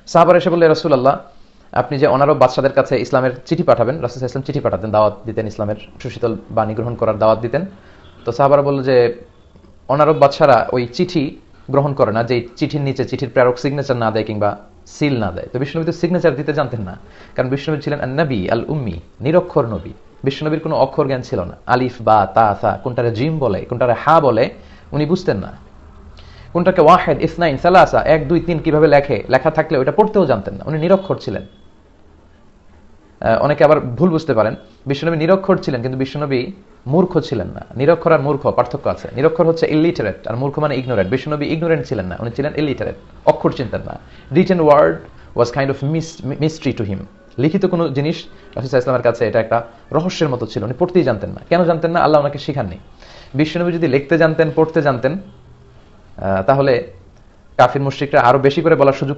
সাহাবারা এসে বললেন, রাসূলুল্লাহ, আপনি যে অনারব বাদশাদের কাছে ইসলামের চিঠি পাঠাবেন, রাসূল সাল্লাল্লাহু আলাইহি ওয়াসাল্লাম চিঠি পাঠাতেন, দাওয়াত দিতেন, ইসলামের সুশীতল বাণী গ্রহণ করার দাওয়াত দিতেন। তো সাহাবারা বলল যে অনারব বাদশারা ওই চিঠি গ্রহণ করে না যে চিঠির নিচে চিঠির প্রেরক সিগনেচার না দেয় কিংবা সিল না দেয়। তো বিশ্বনবী তো সিগনেচার দিতে জানতেন না, কারণ বিশ্বনবী ছিলেন আন-নবী আল উম্মি, নিরক্ষর নবী। বিশ্বনবীর কোনো অক্ষর জ্ঞান ছিল না, আলিফ বা তা সা, কোনটারে জিম বলে কোনটারে হা বলে উনি বুঝতেন না, কোনটাকে ওয়াহেদ ইসনাইন সালাসা 1 2 3 কিভাবে লেখা থাকলে ওটা পড়তেও জানতেন না, উনি নিরক্ষর ছিলেন। অনেকে আবার ভুল বুঝতে পারেন, বিশ্বনবী নিরক্ষর ছিলেন কিন্তু বিশ্বনবী মূর্খ ছিলেন না। নিরক্ষর আর মূর্খ পার্থক্য আছে। নিরক্ষর হচ্ছে ইলিটারেট, আর মূর্খ মানে ইগনোরেন্ট। বিশ্বনবী ইগনোরেন্ট ছিলেন না, উনি ছিলেন ইলিটারেট, অক্ষর চিনতেন না। Written word was kind of mystery to him. লিখিত কোনো জিনিস রাসূল সাল্লাল্লাহু আলাইহি ওয়াসাল্লামের কাছে এটা একটা রহস্যের মতো ছিল, উনি পড়তেই জানতেন না। কেন জানতেন না? আল্লাহ ওনাকে শিখাননি। বিশ্বনবী যদি লিখতে জানতেন, পড়তে জানতেন, তাহলে কাফির মুশরিকরা আরো বেশি করে বলার সুযোগ